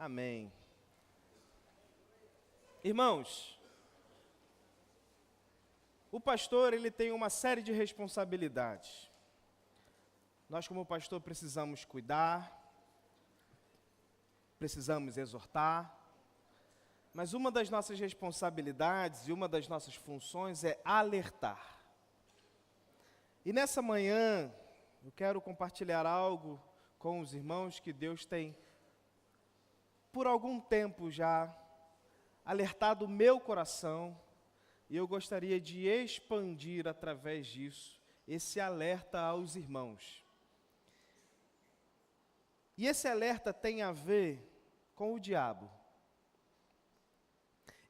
Amém. Irmãos, o pastor ele tem uma série de responsabilidades. Nós como pastor precisamos cuidar, precisamos exortar, mas uma das nossas responsabilidades e uma das nossas funções é alertar. E nessa manhã, eu quero compartilhar algo com os irmãos que Deus tem, por algum tempo já, alertado o meu coração, e eu gostaria de expandir através disso esse alerta aos irmãos. E esse alerta tem a ver com o diabo.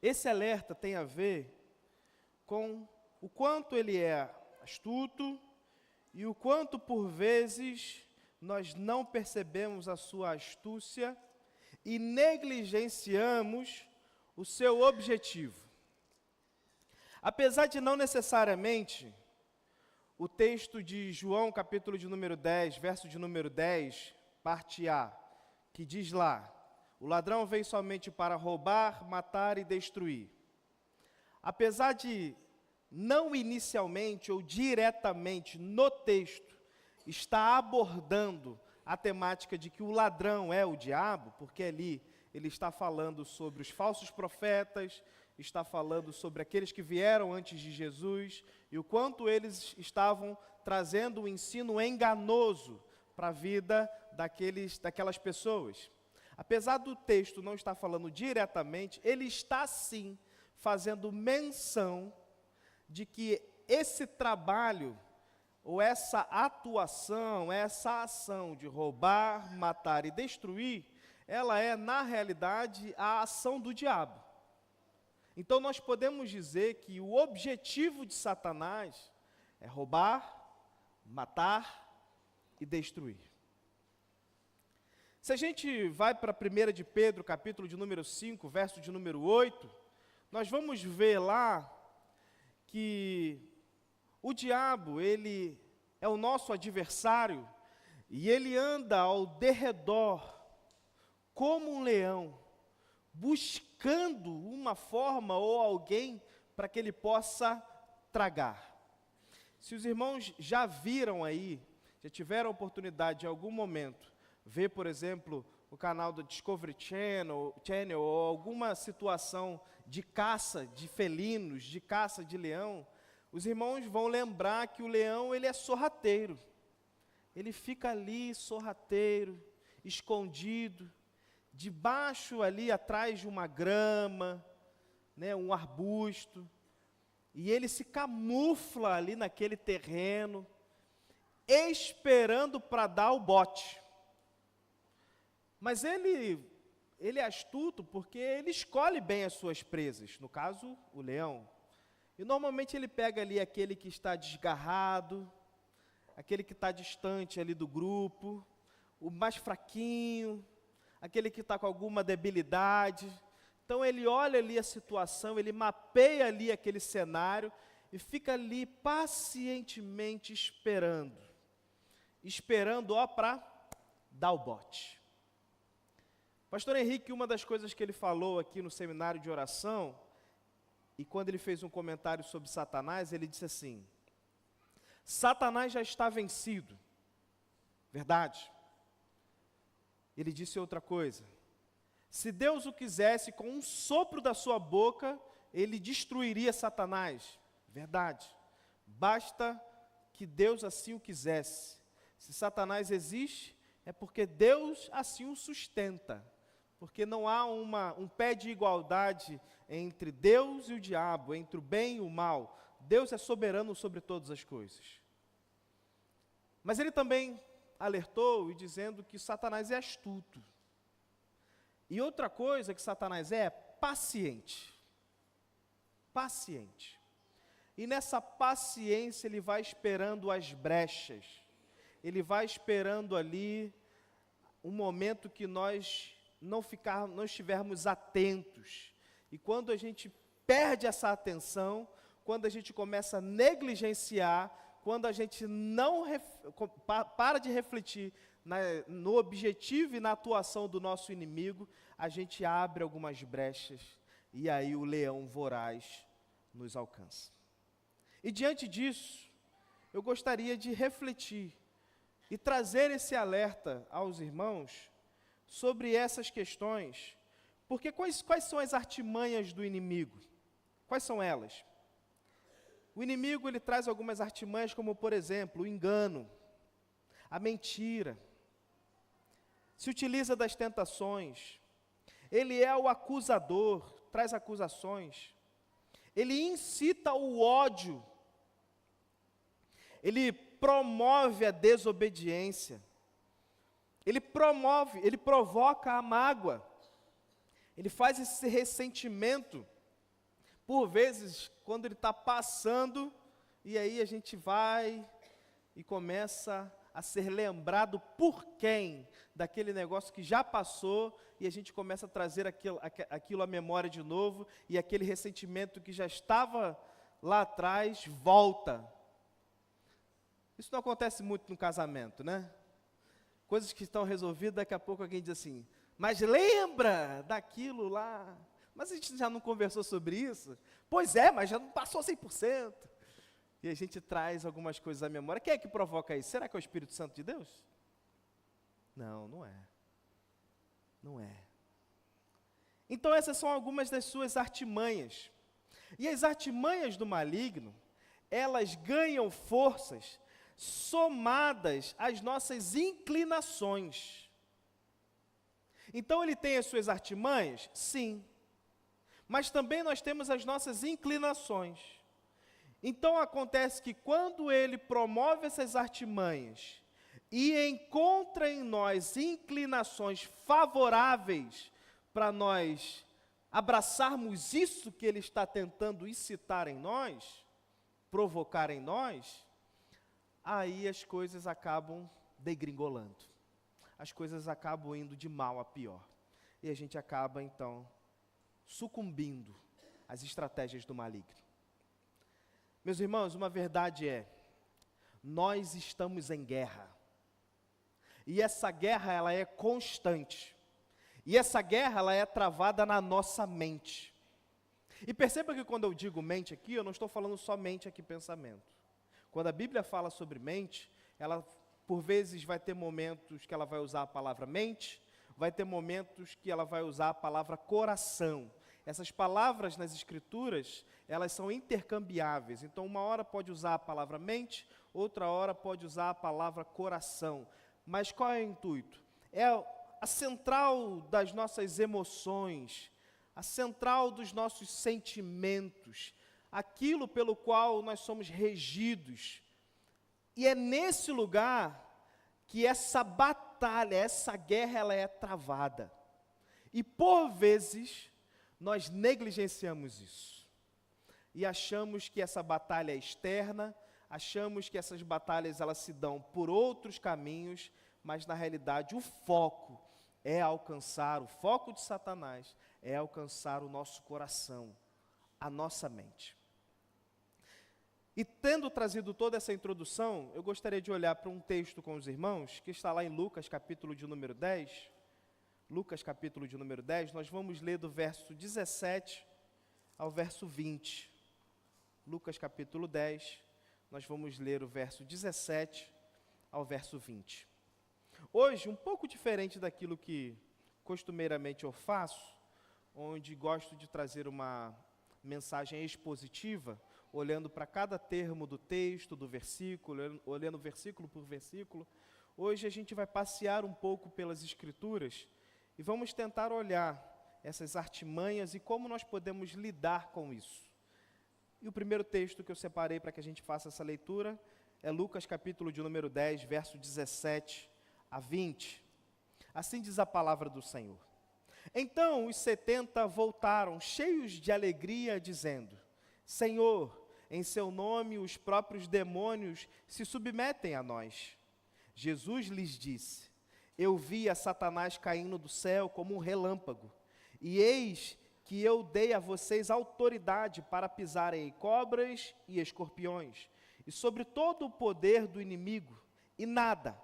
Esse alerta tem a ver com o quanto ele é astuto e o quanto, por vezes, nós não percebemos a sua astúcia e negligenciamos o seu objetivo. Apesar de não necessariamente o texto de João, capítulo de número 10, verso de número 10, parte A, que diz lá: o ladrão vem somente para roubar, matar e destruir. Apesar de não inicialmente ou diretamente no texto estar abordando a temática de que o ladrão é o diabo, porque ali ele está falando sobre os falsos profetas, está falando sobre aqueles que vieram antes de Jesus e o quanto eles estavam trazendo um ensino enganoso para a vida daquelas pessoas. Apesar do texto não estar falando diretamente, ele está sim fazendo menção de que esse trabalho ou essa atuação, essa ação de roubar, matar e destruir, ela é, na realidade, a ação do diabo. Então, nós podemos dizer que o objetivo de Satanás é roubar, matar e destruir. Se a gente vai para 1 de Pedro, capítulo de número 5, verso de número 8, nós vamos ver lá que o diabo, ele é o nosso adversário e ele anda ao derredor como um leão, buscando uma forma ou alguém para que ele possa tragar. Se os irmãos já viram aí, já tiveram a oportunidade em algum momento, ver, por exemplo, o canal do Discovery Channel ou alguma situação de caça de felinos, de caça de leão, os irmãos vão lembrar que o leão, ele é sorrateiro. Ele fica ali, sorrateiro, escondido, debaixo ali, atrás de uma grama, né, um arbusto, e ele se camufla ali naquele terreno, esperando para dar o bote. Mas ele é astuto porque ele escolhe bem as suas presas, no caso, o leão. E normalmente ele pega ali aquele que está desgarrado, aquele que está distante ali do grupo, o mais fraquinho, aquele que está com alguma debilidade. Então ele olha ali a situação, ele mapeia ali aquele cenário e fica ali pacientemente esperando para dar o bote. Pastor Henrique, uma das coisas que ele falou aqui no seminário de oração, e quando ele fez um comentário sobre Satanás, ele disse assim: Satanás já está vencido. Verdade. Ele disse outra coisa: se Deus o quisesse, com um sopro da sua boca, ele destruiria Satanás. Verdade. Basta que Deus assim o quisesse. Se Satanás existe, é porque Deus assim o sustenta. Porque não há um pé de igualdade entre Deus e o diabo, entre o bem e o mal. Deus é soberano sobre todas as coisas. Mas ele também alertou e dizendo que Satanás é astuto. E outra coisa que Satanás é paciente. Paciente. E nessa paciência ele vai esperando as brechas. Ele vai esperando ali um momento que nós não estivermos atentos. E quando a gente perde essa atenção, quando a gente começa a negligenciar, quando a gente não para de refletir no objetivo e na atuação do nosso inimigo, a gente abre algumas brechas e aí o leão voraz nos alcança. E diante disso, eu gostaria de refletir e trazer esse alerta aos irmãos sobre essas questões, porque quais são as artimanhas do inimigo? Quais são elas? O inimigo, ele traz algumas artimanhas, como, por exemplo, o engano, a mentira, se utiliza das tentações, ele é o acusador, traz acusações, ele incita o ódio, ele promove a desobediência, ele provoca a mágoa, ele faz esse ressentimento, por vezes, quando ele está passando, e aí a gente vai e começa a ser lembrado por quem, daquele negócio que já passou, e a gente começa a trazer aquilo à memória de novo, e aquele ressentimento que já estava lá atrás, volta. Isso não acontece muito no casamento, né? Coisas que estão resolvidas, daqui a pouco alguém diz assim, mas lembra daquilo lá? Mas a gente já não conversou sobre isso? Pois é, mas já não passou 100%. E a gente traz algumas coisas à memória. Quem é que provoca isso? Será que é o Espírito Santo de Deus? Não, não é. Não é. Então essas são algumas das suas artimanhas. E as artimanhas do maligno, elas ganham forças somadas às nossas inclinações. Então ele tem as suas artimanhas? Sim. Mas também nós temos as nossas inclinações. Então acontece que quando ele promove essas artimanhas e encontra em nós inclinações favoráveis para nós abraçarmos isso que ele está tentando incitar em nós, provocar em nós, aí as coisas acabam degringolando. As coisas acabam indo de mal a pior. E a gente acaba então sucumbindo às estratégias do maligno. Meus irmãos, uma verdade é, nós estamos em guerra. E essa guerra, ela é constante. E essa guerra, ela é travada na nossa mente. E perceba que quando eu digo mente aqui, eu não estou falando só mente aqui, pensamento. Quando a Bíblia fala sobre mente, ela por vezes vai ter momentos que ela vai usar a palavra mente, vai ter momentos que ela vai usar a palavra coração. Essas palavras nas Escrituras, elas são intercambiáveis. Então, uma hora pode usar a palavra mente, outra hora pode usar a palavra coração. Mas qual é o intuito? É a central das nossas emoções, a central dos nossos sentimentos, aquilo pelo qual nós somos regidos. E é nesse lugar que essa batalha, essa guerra, ela é travada. E por vezes, nós negligenciamos isso. E achamos que essa batalha é externa, achamos que essas batalhas elas se dão por outros caminhos, mas na realidade o foco de Satanás é alcançar o nosso coração, a nossa mente. E tendo trazido toda essa introdução, eu gostaria de olhar para um texto com os irmãos, que está lá em Lucas, capítulo de número 10. Lucas, capítulo de número 10, nós vamos ler do verso 17 ao verso 20. Lucas, capítulo 10, nós vamos ler o verso 17 ao verso 20. Hoje, um pouco diferente daquilo que costumeiramente eu faço, onde gosto de trazer uma mensagem expositiva, olhando para cada termo do texto, do versículo, olhando versículo por versículo. Hoje a gente vai passear um pouco pelas Escrituras e vamos tentar olhar essas artimanhas e como nós podemos lidar com isso. E o primeiro texto que eu separei para que a gente faça essa leitura é Lucas capítulo de número 10, verso 17 a 20. Assim diz a palavra do Senhor. Então os 70 voltaram, cheios de alegria, dizendo: Senhor, em seu nome os próprios demônios se submetem a nós. Jesus lhes disse: Eu vi a Satanás caindo do céu como um relâmpago, e eis que eu dei a vocês autoridade para pisarem em cobras e escorpiões, e sobre todo o poder do inimigo, e nada,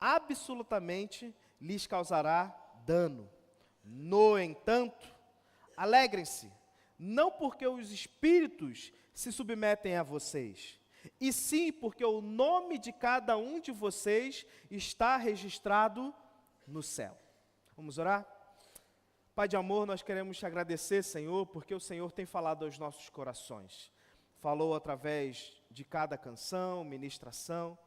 absolutamente lhes causará dano. No entanto, alegrem-se, não porque os espíritos se submetem a vocês, e sim porque o nome de cada um de vocês está registrado no céu. Vamos orar? Pai de amor, nós queremos te agradecer, Senhor, porque o Senhor tem falado aos nossos corações. Falou através de cada canção, ministração.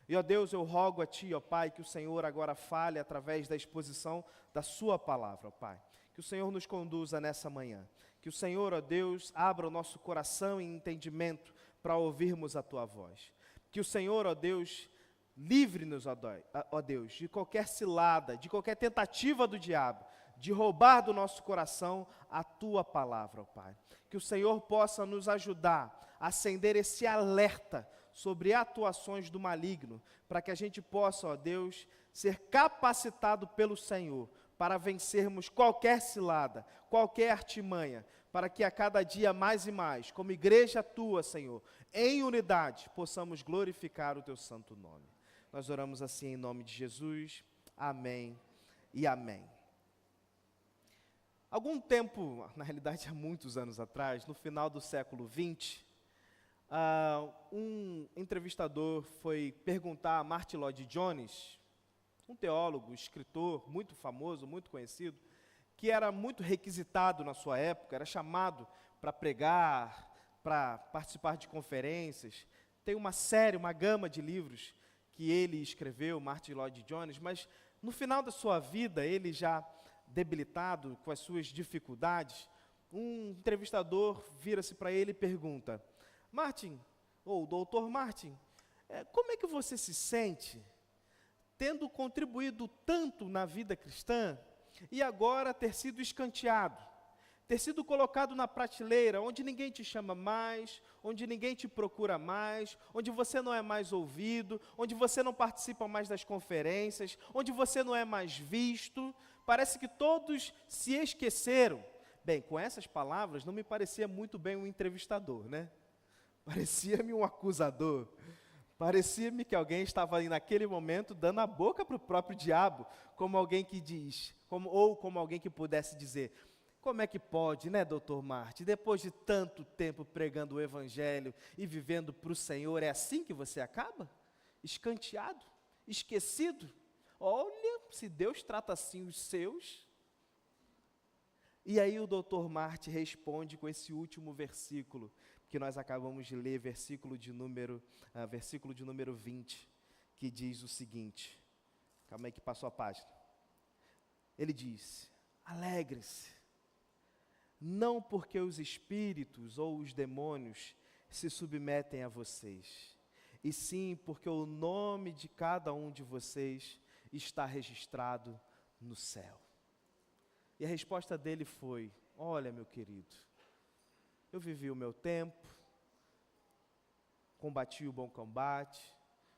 E, ó Deus, eu rogo a Ti, ó Pai, que o Senhor agora fale através da exposição da Sua palavra, ó Pai. Que o Senhor nos conduza nessa manhã. Que o Senhor, ó Deus, abra o nosso coração e entendimento para ouvirmos a Tua voz. Que o Senhor, ó Deus, livre-nos, ó Deus, de qualquer cilada, de qualquer tentativa do diabo, de roubar do nosso coração a Tua palavra, ó Pai. Que o Senhor possa nos ajudar a acender esse alerta sobre atuações do maligno, para que a gente possa, ó Deus, ser capacitado pelo Senhor para vencermos qualquer cilada, qualquer artimanha, para que a cada dia mais e mais, como igreja Tua, Senhor, em unidade, possamos glorificar o Teu santo nome. Nós oramos assim em nome de Jesus. Amém e amém. Algum tempo, na realidade há muitos anos atrás, no final do século XX, um entrevistador foi perguntar a Martyn Lloyd-Jones, um teólogo, escritor muito famoso, muito conhecido, que era muito requisitado na sua época, era chamado para pregar, para participar de conferências. Tem uma série, uma gama de livros que ele escreveu, Martyn Lloyd-Jones, mas no final da sua vida, ele já debilitado com as suas dificuldades, um entrevistador vira-se para ele e pergunta: Martyn, ou doutor Martyn, como é que você se sente tendo contribuído tanto na vida cristã e agora ter sido escanteado, ter sido colocado na prateleira, onde ninguém te chama mais, onde ninguém te procura mais, onde você não é mais ouvido, onde você não participa mais das conferências, onde você não é mais visto, parece que todos se esqueceram. Bem, com essas palavras não me parecia muito bem um entrevistador, né? Parecia-me um acusador, parecia-me que alguém estava ali naquele momento dando a boca para o próprio diabo, como alguém que diz, como alguém que pudesse dizer: como é que pode, né, doutor Martyn, depois de tanto tempo pregando o evangelho e vivendo para o Senhor, é assim que você acaba? Escanteado? Esquecido? Olha, se Deus trata assim os seus. E aí o doutor Martyn responde com esse último versículo, que nós acabamos de ler, versículo de número 20, que diz o seguinte, calma aí que passou a página. Ele diz: alegre-se, não porque os espíritos ou os demônios se submetem a vocês, e sim porque o nome de cada um de vocês está registrado no céu. E a resposta dele foi: olha, meu querido, eu vivi o meu tempo, combati o bom combate,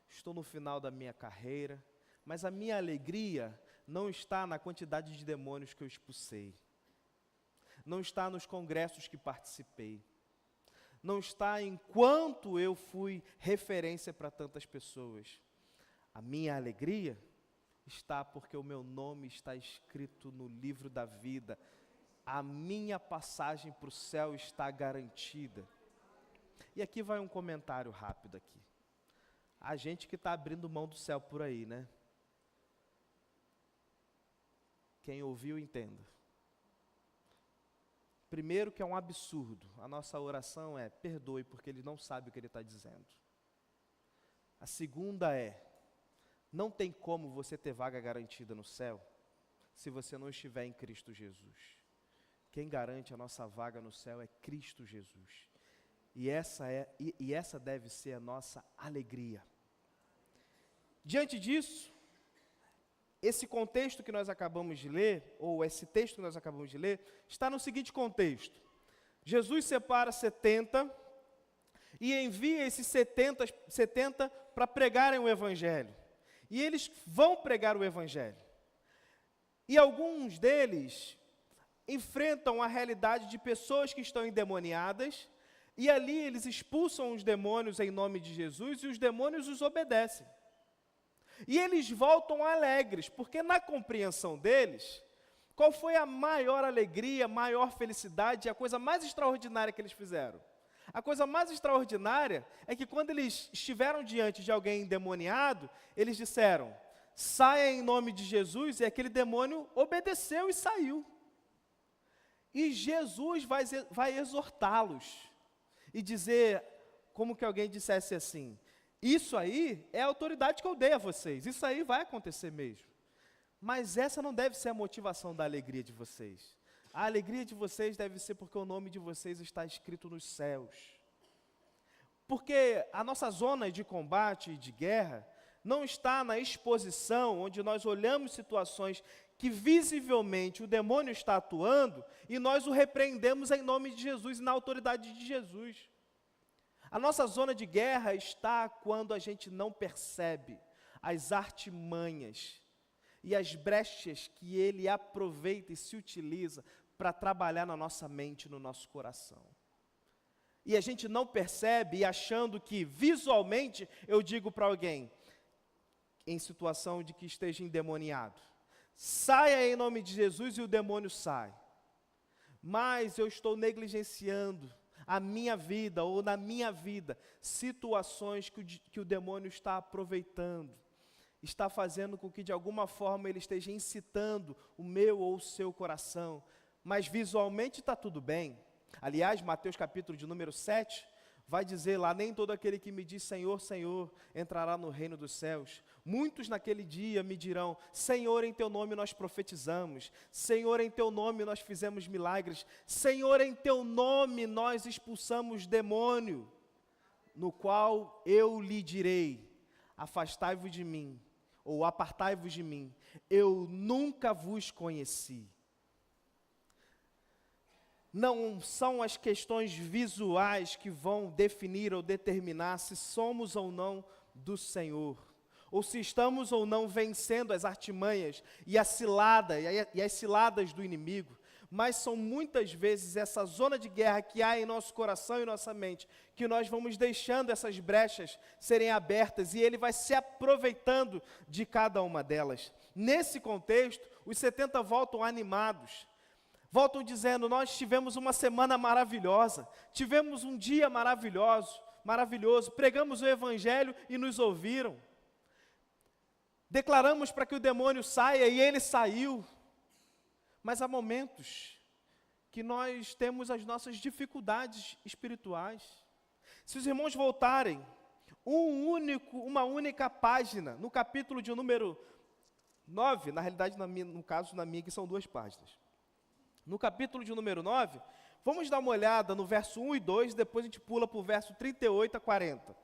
estou no final da minha carreira, mas a minha alegria não está na quantidade de demônios que eu expulsei, não está nos congressos que participei, não está em quanto eu fui referência para tantas pessoas. A minha alegria está porque o meu nome está escrito no livro da vida. A minha passagem para o céu está garantida. E aqui vai um comentário rápido aqui. A gente que está abrindo mão do céu por aí, né? Quem ouviu, entenda. Primeiro, que é um absurdo. A nossa oração é: perdoe, porque ele não sabe o que ele está dizendo. A segunda é: não tem como você ter vaga garantida no céu se você não estiver em Cristo Jesus. Quem garante a nossa vaga no céu é Cristo Jesus. E essa deve ser a nossa alegria. Diante disso, esse contexto que nós acabamos de ler, ou esse texto que nós acabamos de ler, está no seguinte contexto: Jesus separa 70 e envia esses 70 para pregarem o evangelho. E eles vão pregar o evangelho. E alguns deles enfrentam a realidade de pessoas que estão endemoniadas, e ali eles expulsam os demônios em nome de Jesus, e os demônios os obedecem. E eles voltam alegres, porque na compreensão deles, qual foi a maior alegria, maior felicidade, a coisa mais extraordinária que eles fizeram? A coisa mais extraordinária é que quando eles estiveram diante de alguém endemoniado, eles disseram, saia em nome de Jesus, e aquele demônio obedeceu e saiu. E Jesus vai exortá-los e dizer, como que alguém dissesse assim, isso aí é a autoridade que eu dei a vocês, isso aí vai acontecer mesmo. Mas essa não deve ser a motivação da alegria de vocês. A alegria de vocês deve ser porque o nome de vocês está escrito nos céus. Porque a nossa zona de combate e de guerra não está na exposição, onde nós olhamos situações que visivelmente o demônio está atuando e nós o repreendemos em nome de Jesus e na autoridade de Jesus. A nossa zona de guerra está quando a gente não percebe as artimanhas e as brechas que ele aproveita e se utiliza para trabalhar na nossa mente, no nosso coração. E a gente não percebe, e achando que visualmente, eu digo para alguém, em situação de que esteja endemoniado, saia em nome de Jesus e o demônio sai. Mas eu estou negligenciando a minha vida, ou na minha vida, situações que o demônio está aproveitando, está fazendo com que de alguma forma ele esteja incitando o meu ou o seu coração, mas visualmente está tudo bem. Aliás, Mateus capítulo de número 7, vai dizer lá, nem todo aquele que me diz Senhor, Senhor, entrará no reino dos céus. Muitos naquele dia me dirão, Senhor, em teu nome nós profetizamos, Senhor, em teu nome nós fizemos milagres, Senhor, em teu nome nós expulsamos demônio, no qual eu lhe direi, afastai-vos de mim, ou apartai-vos de mim, eu nunca vos conheci. Não são as questões visuais que vão definir ou determinar se somos ou não do Senhor, ou se estamos ou não vencendo as artimanhas e a cilada e as ciladas do inimigo, mas são muitas vezes essa zona de guerra que há em nosso coração e nossa mente, que nós vamos deixando essas brechas serem abertas e ele vai se aproveitando de cada uma delas. Nesse contexto, os 70 voltam animados, voltam dizendo, nós tivemos uma semana maravilhosa, tivemos um dia maravilhoso, pregamos o Evangelho e nos ouviram. Declaramos para que o demônio saia e ele saiu. Mas há momentos que nós temos as nossas dificuldades espirituais. Se os irmãos voltarem, uma única página, no capítulo de número 9, na realidade, no caso, na minha, que são 2 páginas. No capítulo de número 9, vamos dar uma olhada no verso 1 e 2, depois a gente pula para o verso 38 a 40.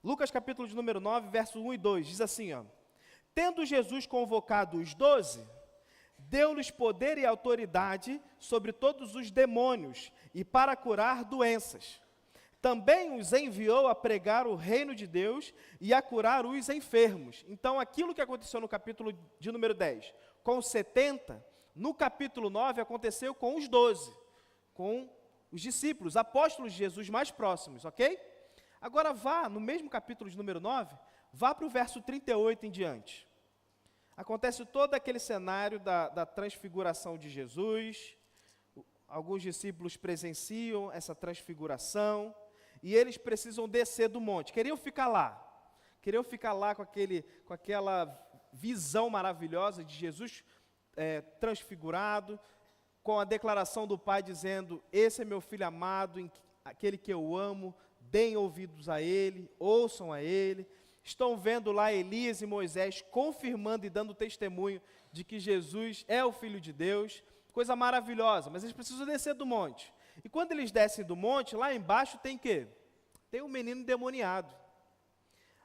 Lucas capítulo de número 9, verso 1 e 2, diz assim, ó, tendo Jesus convocado os 12, deu-lhes poder e autoridade sobre todos os demônios e para curar doenças. Também os enviou a pregar o reino de Deus e a curar os enfermos. Então, aquilo que aconteceu no capítulo de número 10, com os 70, no capítulo 9 aconteceu com os 12, com os discípulos, apóstolos de Jesus mais próximos, ok? Agora vá, no mesmo capítulo de número 9, vá para o verso 38 em diante. Acontece todo aquele cenário da transfiguração de Jesus, alguns discípulos presenciam essa transfiguração, e eles precisam descer do monte, queriam ficar lá com aquela visão maravilhosa de Jesus transfigurado, com a declaração do Pai dizendo, esse é meu filho amado, aquele que eu amo, deem ouvidos a ele, ouçam a ele. Estão vendo lá Elias e Moisés confirmando e dando testemunho de que Jesus é o Filho de Deus, coisa maravilhosa, mas eles precisam descer do monte. E quando eles descem do monte, lá embaixo tem o quê? Tem um menino endemoniado.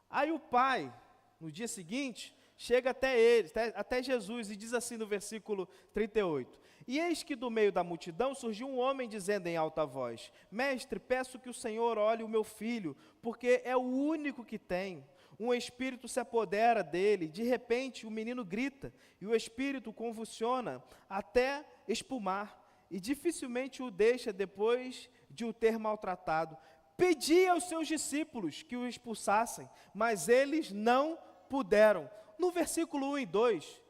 Aí o pai, no dia seguinte, chega até Jesus, e diz assim no versículo 38, e eis que do meio da multidão surgiu um homem dizendo em alta voz, mestre, peço que o Senhor olhe o meu filho, porque é o único que tem. Um espírito se apodera dele, de repente o menino grita, e o espírito convulsiona até espumar, e dificilmente o deixa depois de o ter maltratado. Pedi aos seus discípulos que o expulsassem, mas eles não puderam. No versículo 1 e 2,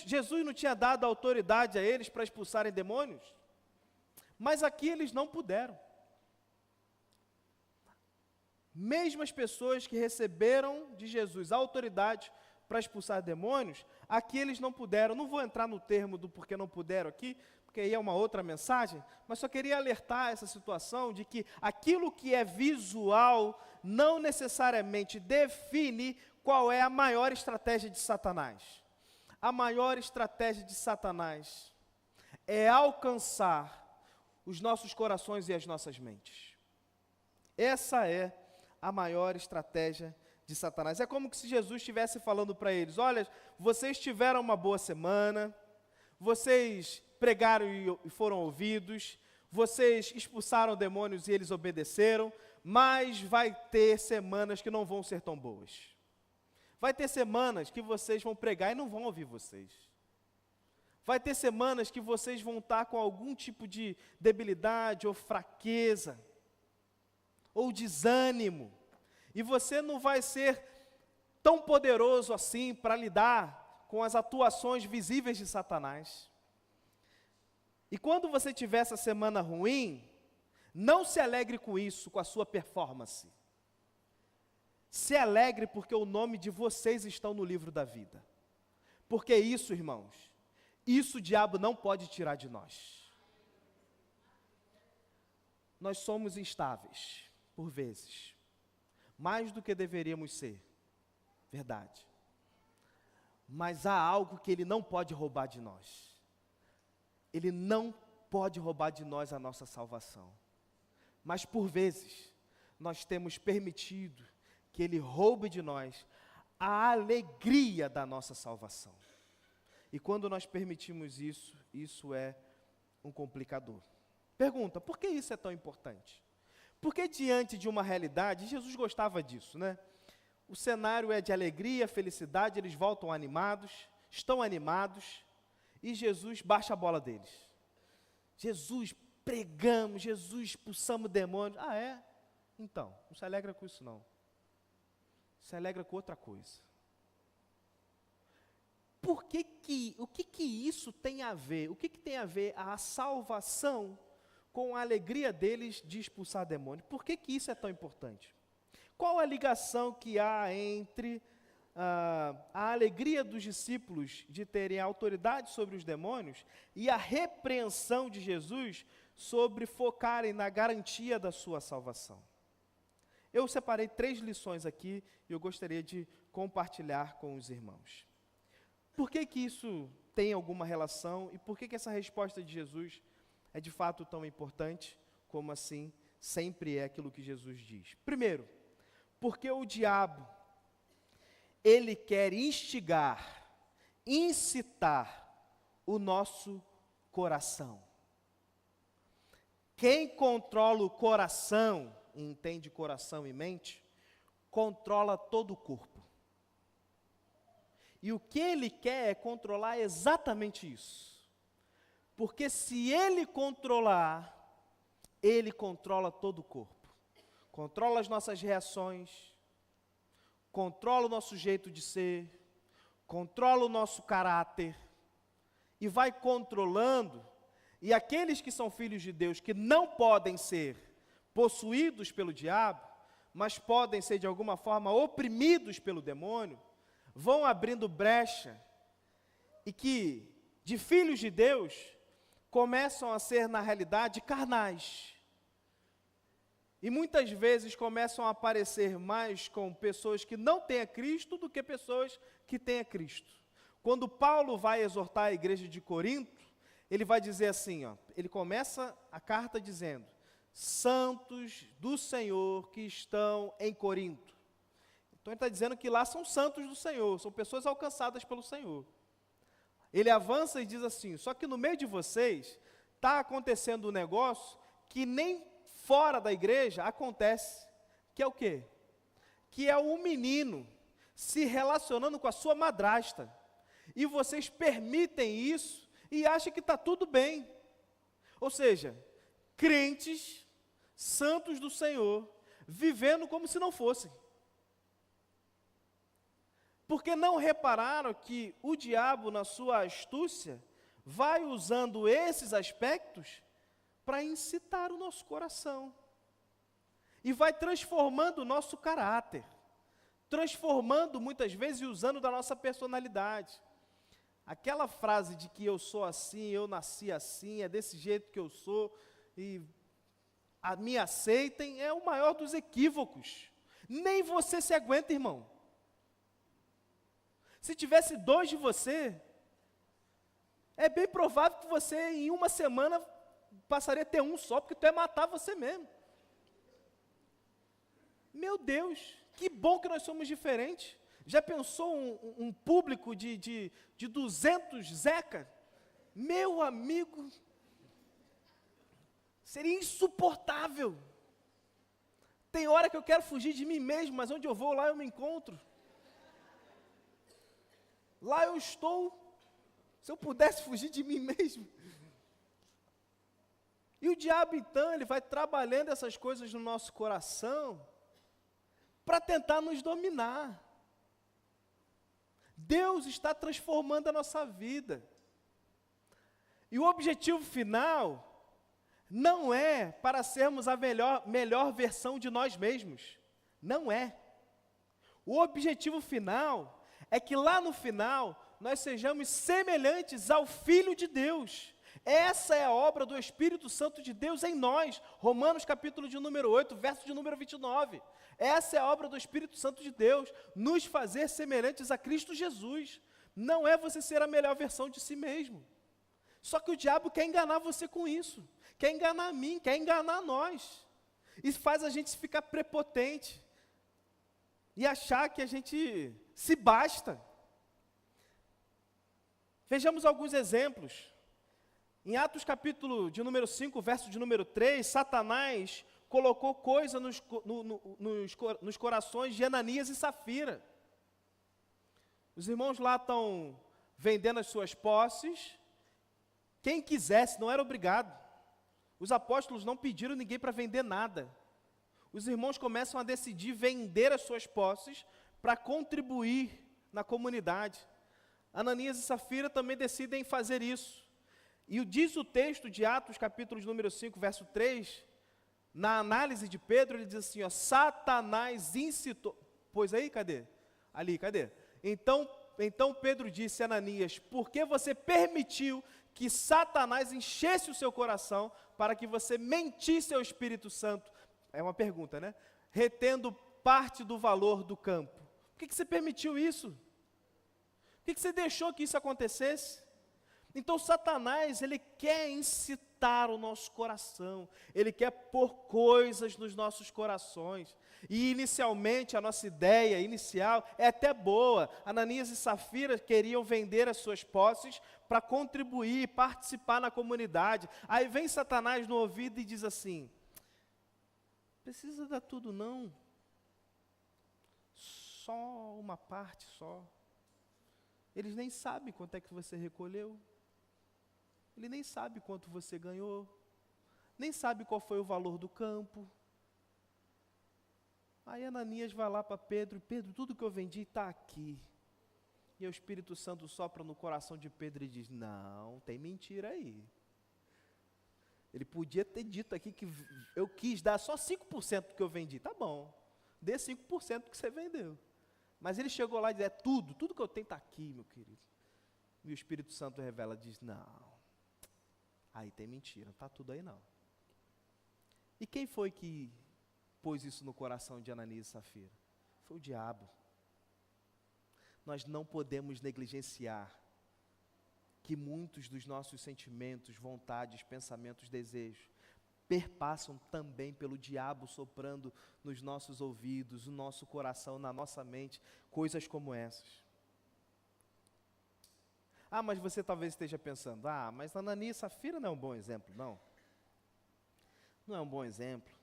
Jesus não tinha dado autoridade a eles para expulsarem demônios? Mas aqui eles não puderam. Mesmo as pessoas que receberam de Jesus a autoridade para expulsar demônios, aqui eles não puderam. Não vou entrar no termo do porquê não puderam aqui, porque aí é uma outra mensagem, mas só queria alertar essa situação de que aquilo que é visual não necessariamente define qual é a maior estratégia de Satanás. A maior estratégia de Satanás é alcançar os nossos corações e as nossas mentes. Essa é a maior estratégia de Satanás. É como se Jesus estivesse falando para eles: olha, vocês tiveram uma boa semana, vocês pregaram e foram ouvidos, vocês expulsaram demônios e eles obedeceram, mas vai ter semanas que não vão ser tão boas. Vai ter semanas que vocês vão pregar e não vão ouvir vocês. Vai ter semanas que vocês vão estar com algum tipo de debilidade ou fraqueza, ou desânimo, e você não vai ser tão poderoso assim para lidar com as atuações visíveis de Satanás. E quando você tiver essa semana ruim, não se alegre com isso, com a sua performance. Se alegre porque o nome de vocês estão no livro da vida. Porque isso, irmãos, isso o diabo não pode tirar de nós. Nós somos instáveis, por vezes, mais do que deveríamos ser, verdade. Mas há algo que ele não pode roubar de nós. Ele não pode roubar de nós a nossa salvação. Mas por vezes, nós temos permitido que ele roube de nós a alegria da nossa salvação. E quando nós permitimos isso, isso é um complicador. Pergunta, por que isso é tão importante? Porque diante de uma realidade, Jesus gostava disso, né? O cenário é de alegria, felicidade, eles voltam animados, estão animados, e Jesus baixa a bola deles. Jesus, pregamos, Jesus, expulsamos demônios. Ah, é? Então, não se alegra com isso não. Se alegra com outra coisa. O que isso tem a ver? O que tem a ver a salvação com a alegria deles de expulsar demônios? Por que isso é tão importante? Qual a ligação que há entre a alegria dos discípulos de terem autoridade sobre os demônios e a repreensão de Jesus sobre focarem na garantia da sua salvação? Eu separei 3 lições aqui e eu gostaria de compartilhar com os irmãos. Por que isso tem alguma relação e por que essa resposta de Jesus é de fato tão importante, como assim sempre é aquilo que Jesus diz? Primeiro, porque o diabo, ele quer instigar, incitar o nosso coração. Quem controla o coração, e entende coração e mente, controla todo o corpo. E o que ele quer é controlar exatamente isso. Porque se ele controlar, ele controla todo o corpo. Controla as nossas reações, controla o nosso jeito de ser, controla o nosso caráter, e vai controlando, e aqueles que são filhos de Deus, que não podem ser possuídos pelo diabo, mas podem ser de alguma forma oprimidos pelo demônio, vão abrindo brecha, e que de filhos de Deus, começam a ser na realidade carnais. E muitas vezes começam a aparecer mais com pessoas que não têm a Cristo do que pessoas que têm a Cristo. Quando Paulo vai exortar a igreja de Corinto, ele vai dizer assim, ele começa a carta dizendo: santos do Senhor que estão em Corinto. Então ele está dizendo que lá são santos do Senhor, são pessoas alcançadas pelo Senhor. Ele avança e diz assim: só que no meio de vocês está acontecendo um negócio que nem fora da igreja acontece, que é o quê? Que é um menino se relacionando com a sua madrasta, e vocês permitem isso e acham que está tudo bem. Ou seja, crentes, santos do Senhor, vivendo como se não fossem. Porque não repararam que o diabo, na sua astúcia, vai usando esses aspectos para incitar o nosso coração. E vai transformando o nosso caráter. Transformando, muitas vezes, e usando da nossa personalidade. Aquela frase de que eu sou assim, eu nasci assim, é desse jeito que eu sou, e me aceitem, é o maior dos equívocos. Nem você se aguenta, irmão. Se tivesse 2 de você, é bem provável que você, em uma semana, passaria a ter um só, porque tu ia matar você mesmo. Meu Deus, que bom que nós somos diferentes. Já pensou um público de 200 Zeca? Meu amigo, seria insuportável. Tem hora que eu quero fugir de mim mesmo, mas onde eu vou, lá eu me encontro. Lá eu estou. Se eu pudesse fugir de mim mesmo. E o diabo, então, ele vai trabalhando essas coisas no nosso coração para tentar nos dominar. Deus está transformando a nossa vida. E o objetivo final não é para sermos a melhor versão de nós mesmos. Não é. O objetivo final é que lá no final nós sejamos semelhantes ao Filho de Deus. Essa é a obra do Espírito Santo de Deus em nós. Romanos capítulo de número 8, verso de número 29. Essa é a obra do Espírito Santo de Deus, nos fazer semelhantes a Cristo Jesus. Não é você ser a melhor versão de si mesmo. Só que o diabo quer enganar você com isso. Quer enganar a mim, quer enganar nós. E faz a gente ficar prepotente. E achar que a gente se basta. Vejamos alguns exemplos. Em Atos capítulo de número 5, verso de número 3, Satanás colocou coisa nos corações de Ananias e Safira. Os irmãos lá estão vendendo as suas posses. Quem quisesse, não era obrigado. Os apóstolos não pediram ninguém para vender nada. Os irmãos começam a decidir vender as suas posses para contribuir na comunidade. Ananias e Safira também decidem fazer isso. E diz o texto de Atos, capítulo de número 5, verso 3, na análise de Pedro, ele diz assim, ó, Satanás incitou... Pois aí, cadê? Ali, cadê? Então Pedro disse a Ananias, por que você permitiu que Satanás enchesse o seu coração para que você mentisse ao Espírito Santo? É uma pergunta, né? Retendo parte do valor do campo. Por que você permitiu isso? Por que você deixou que isso acontecesse? Então Satanás, ele quer incitar o nosso coração, ele quer pôr coisas nos nossos corações, e inicialmente a nossa ideia inicial é até boa. Ananias e Safira queriam vender as suas posses para contribuir, participar na comunidade. Aí vem Satanás no ouvido e diz assim, precisa dar tudo não, só uma parte só. Eles nem sabem quanto é que você recolheu. Ele nem sabe quanto você ganhou, nem sabe qual foi o valor do campo. Aí Ananias vai lá para Pedro, Pedro, tudo que eu vendi está aqui. E o Espírito Santo sopra no coração de Pedro e diz, não, tem mentira aí. Ele podia ter dito aqui que eu quis dar só 5% do que eu vendi, tá bom, dê 5% do que você vendeu. Mas ele chegou lá e disse, é tudo que eu tenho está aqui, meu querido. E o Espírito Santo revela, diz, não. Aí tem mentira, não está tudo aí não. E quem foi que pôs isso no coração de Ananias e Safira? Foi o diabo. Nós não podemos negligenciar que muitos dos nossos sentimentos, vontades, pensamentos, desejos, perpassam também pelo diabo soprando nos nossos ouvidos, no nosso coração, na nossa mente, coisas como essas. Ah, mas você talvez esteja pensando, mas Ananias e Safira não é um bom exemplo, não. Não é um bom exemplo.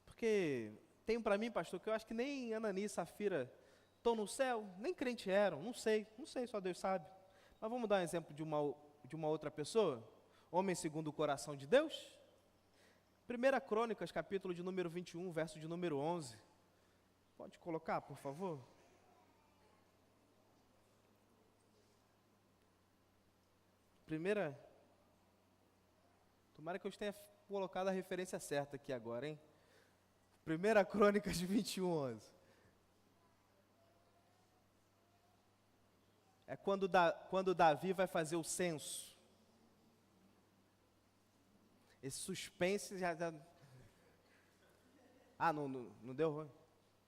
Porque tem para mim, pastor, que eu acho que nem Ananias e Safira estão no céu, nem crente eram, não sei, só Deus sabe. Mas vamos dar um exemplo de uma outra pessoa? Homem segundo o coração de Deus? 1 Crônicas, capítulo de número 21, verso de número 11. Pode colocar, por favor? Primeira... Tomara que eu tenha colocado a referência certa aqui agora, hein? Primeira Crônicas 21:11. É quando Davi vai fazer o censo. Esse suspense já... Ah, não deu ruim?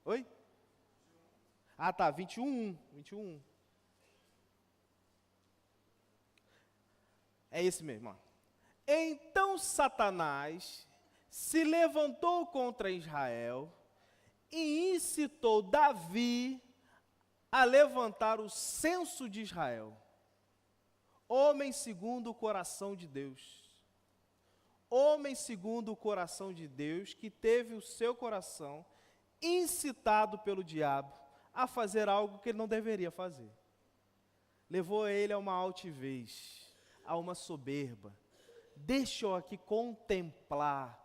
Oi? Ah, tá, 21:1. É esse mesmo, ó. Então Satanás se levantou contra Israel e incitou Davi a levantar o censo de Israel. Homem segundo o coração de Deus. Homem segundo o coração de Deus, que teve o seu coração incitado pelo diabo a fazer algo que ele não deveria fazer. Levou ele a uma altivez, a uma soberba. Deixa eu aqui contemplar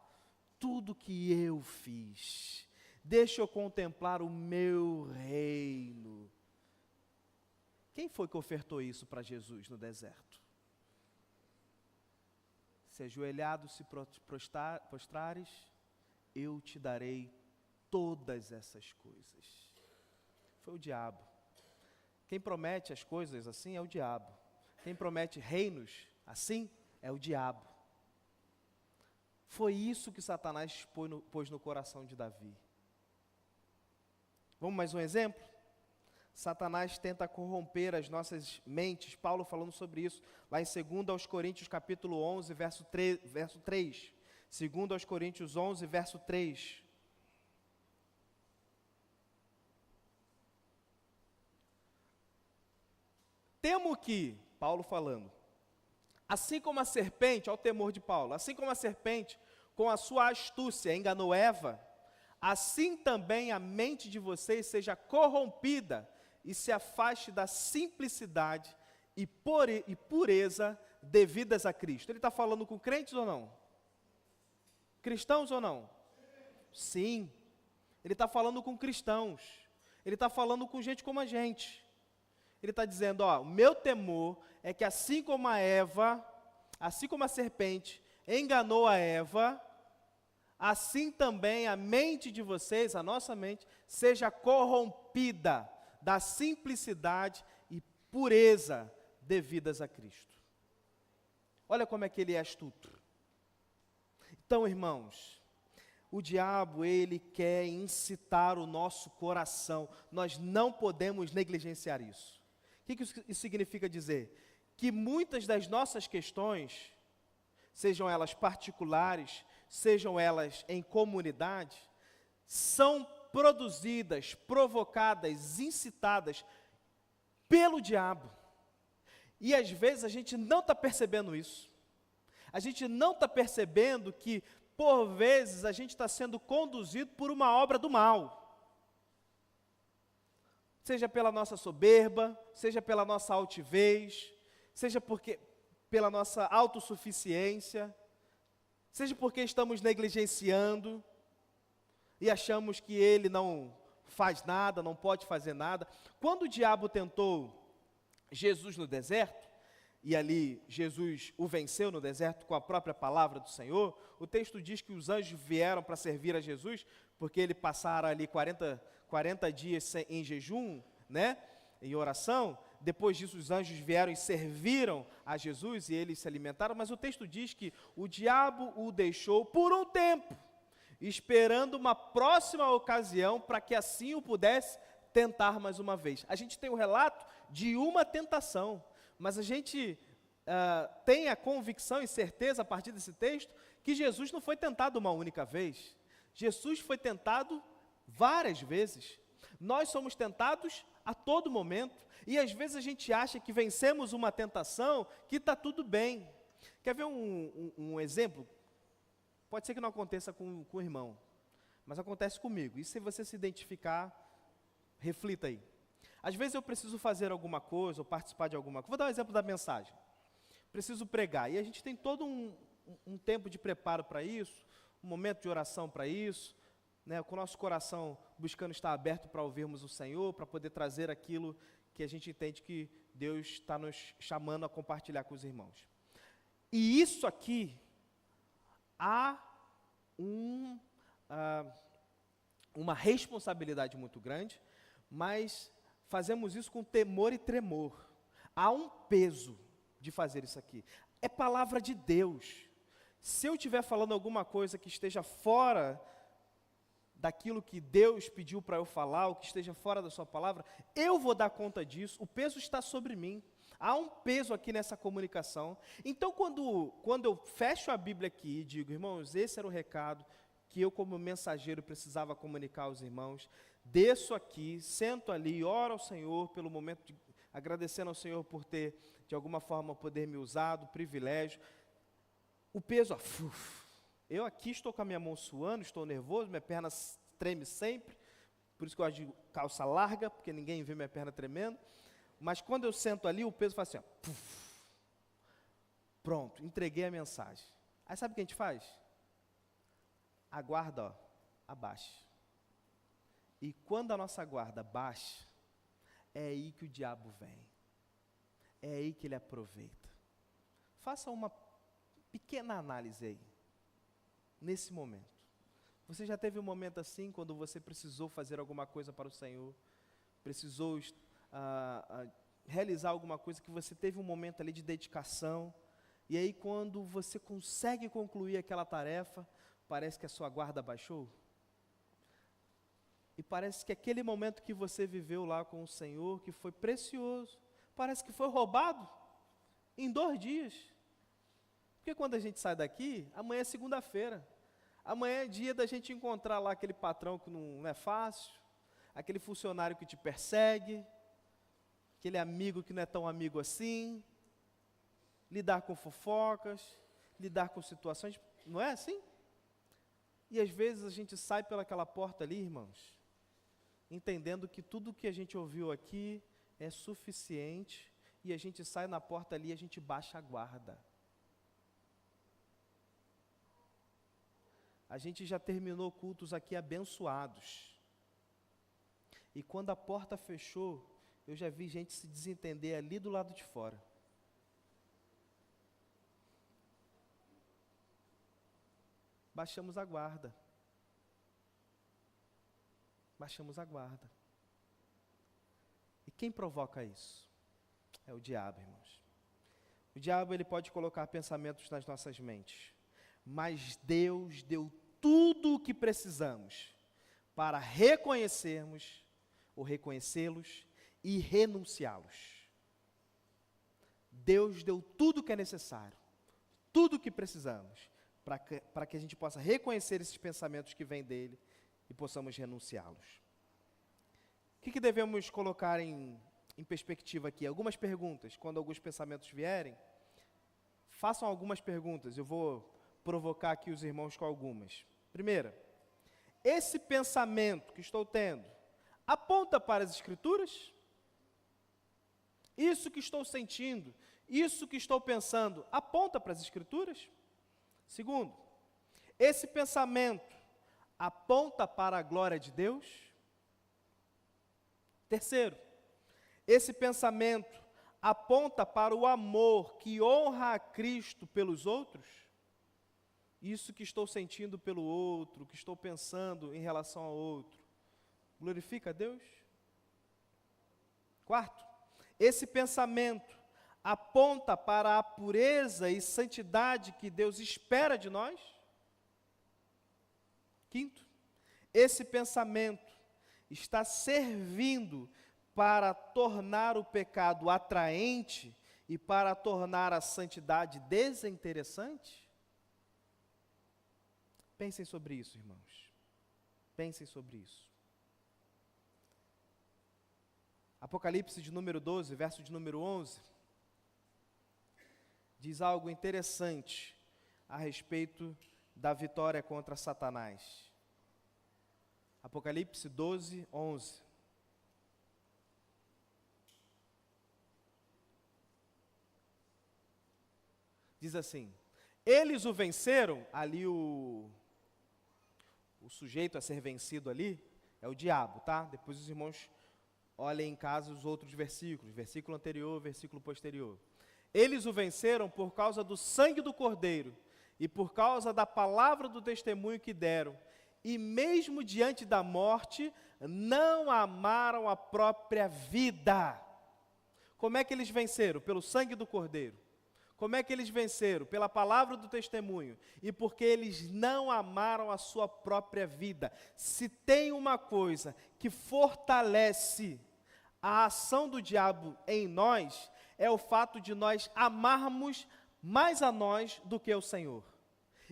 tudo que eu fiz. Deixa eu contemplar o meu reino. Quem foi que ofertou isso para Jesus no deserto? Se ajoelhado se prostrares, eu te darei todas essas coisas. Foi o diabo. Quem promete as coisas assim é o diabo. Quem promete reinos assim é o diabo. Foi isso que Satanás pôs no coração de Davi. Vamos mais um exemplo? Satanás tenta corromper as nossas mentes. Paulo falando sobre isso, lá em 2 Coríntios capítulo 11, verso 3. 2 Coríntios 11, verso 3. Temo que, Paulo falando, assim como a serpente, ao temor de Paulo, assim como a serpente, com a sua astúcia, enganou Eva, assim também a mente de vocês seja corrompida e se afaste da simplicidade e pureza devidas a Cristo. Ele está falando com crentes ou não? Cristãos ou não? Sim. Ele está falando com cristãos. Ele está falando com gente como a gente. Ele está dizendo, ó, o meu temor é que assim como a Eva, assim como a serpente enganou a Eva, assim também a mente de vocês, a nossa mente, seja corrompida da simplicidade e pureza devidas a Cristo. Olha como é que ele é astuto. Então, irmãos, o diabo, ele quer incitar o nosso coração. Nós não podemos negligenciar isso. O que isso significa dizer? Que muitas das nossas questões, sejam elas particulares, sejam elas em comunidade, são produzidas, provocadas, incitadas pelo diabo. E às vezes a gente não está percebendo isso. A gente não está percebendo que, por vezes, a gente está sendo conduzido por uma obra do mal. Seja pela nossa soberba, seja pela nossa altivez, seja pela nossa autossuficiência, seja porque estamos negligenciando e achamos que ele não faz nada, não pode fazer nada. Quando o diabo tentou Jesus no deserto, e ali Jesus o venceu no deserto com a própria palavra do Senhor, o texto diz que os anjos vieram para servir a Jesus, porque ele passara ali 40 dias em jejum, né, em oração. Depois disso os anjos vieram e serviram a Jesus e eles se alimentaram, mas o texto diz que o diabo o deixou por um tempo, esperando uma próxima ocasião para que assim o pudesse tentar mais uma vez. A gente tem um relato de uma tentação, mas a gente tem a convicção e certeza a partir desse texto que Jesus não foi tentado uma única vez. Jesus foi tentado várias vezes. Nós somos tentados a todo momento e às vezes a gente acha que vencemos uma tentação, que está tudo bem. Quer ver um exemplo? Pode ser que não aconteça com o irmão, mas acontece comigo. E se você se identificar, reflita aí. Às vezes eu preciso fazer alguma coisa, ou participar de alguma coisa. Vou dar um exemplo da mensagem. Preciso pregar. E a gente tem todo um tempo de preparo para isso, um momento de oração para isso, né, com o nosso coração buscando estar aberto para ouvirmos o Senhor, para poder trazer aquilo que a gente entende que Deus está nos chamando a compartilhar com os irmãos. E isso aqui, há uma responsabilidade muito grande, mas fazemos isso com temor e tremor. Há um peso de fazer isso aqui. É palavra de Deus. Se eu estiver falando alguma coisa que esteja fora daquilo que Deus pediu para eu falar, ou que esteja fora da sua palavra, eu vou dar conta disso, o peso está sobre mim. Há um peso aqui nessa comunicação. Então, quando eu fecho a Bíblia aqui e digo, irmãos, esse era o recado que eu, como mensageiro, precisava comunicar aos irmãos, desço aqui, sento ali, oro ao Senhor pelo momento, agradecendo ao Senhor por ter, de alguma forma, poder me usado, privilégio. O peso, eu aqui estou com a minha mão suando, estou nervoso, minha perna treme sempre, por isso que eu gosto de calça larga, porque ninguém vê minha perna tremendo, mas quando eu sento ali, o peso faz assim, pronto, entreguei a mensagem. Aí sabe o que a gente faz? A guarda, abaixa. E quando a nossa guarda baixa, é aí que o diabo vem, é aí que ele aproveita. Faça uma pequena análise aí, nesse momento. Você já teve um momento assim, quando você precisou fazer alguma coisa para o Senhor, precisou realizar alguma coisa, que você teve um momento ali de dedicação, e aí quando você consegue concluir aquela tarefa, parece que a sua guarda baixou? E parece que aquele momento que você viveu lá com o Senhor, que foi precioso, parece que foi roubado em 2 dias. Porque quando a gente sai daqui, amanhã é segunda-feira. Amanhã é dia da gente encontrar lá aquele patrão que não é fácil, aquele funcionário que te persegue, aquele amigo que não é tão amigo assim, lidar com fofocas, lidar com situações, não é assim? E às vezes a gente sai pelaquela porta ali, irmãos, entendendo que tudo que a gente ouviu aqui é suficiente, e a gente sai na porta ali e a gente baixa a guarda. A gente já terminou cultos aqui abençoados. E quando a porta fechou, eu já vi gente se desentender ali do lado de fora. Baixamos a guarda. Baixamos a guarda. E quem provoca isso? É o diabo, irmãos. O diabo, ele pode colocar pensamentos nas nossas mentes. Mas Deus deu tudo o que precisamos para reconhecermos, ou reconhecê-los e renunciá-los. Deus deu tudo o que é necessário, tudo o que precisamos, para que a gente possa reconhecer esses pensamentos que vêm dele e possamos renunciá-los. O que devemos colocar em perspectiva aqui? Algumas perguntas, quando alguns pensamentos vierem, façam algumas perguntas, eu vou provocar aqui os irmãos com algumas. Primeira, esse pensamento que estou tendo, aponta para as Escrituras? Isso que estou sentindo, isso que estou pensando, aponta para as Escrituras? Segundo, esse pensamento aponta para a glória de Deus? Terceiro, esse pensamento aponta para o amor que honra a Cristo pelos outros? Isso que estou sentindo pelo outro, que estou pensando em relação ao outro, glorifica a Deus? Quarto, esse pensamento aponta para a pureza e santidade que Deus espera de nós? Quinto, esse pensamento está servindo para tornar o pecado atraente e para tornar a santidade desinteressante? Pensem sobre isso, irmãos. Pensem sobre isso. Apocalipse de número 12, verso de número 11, diz algo interessante a respeito da vitória contra Satanás. Apocalipse 12, 11. Diz assim: eles o venceram, ali o sujeito a ser vencido ali é o diabo, tá? Depois os irmãos Olhem em casa os outros versículos, versículo anterior, versículo posterior. Eles o venceram por causa do sangue do Cordeiro e por causa da palavra do testemunho que deram. E mesmo diante da morte, não amaram a própria vida. Como é que eles venceram? Pelo sangue do Cordeiro. Como é que eles venceram? Pela palavra do testemunho. E porque eles não amaram a sua própria vida. Se tem uma coisa que fortalece a ação do diabo em nós, é o fato de nós amarmos mais a nós do que o Senhor.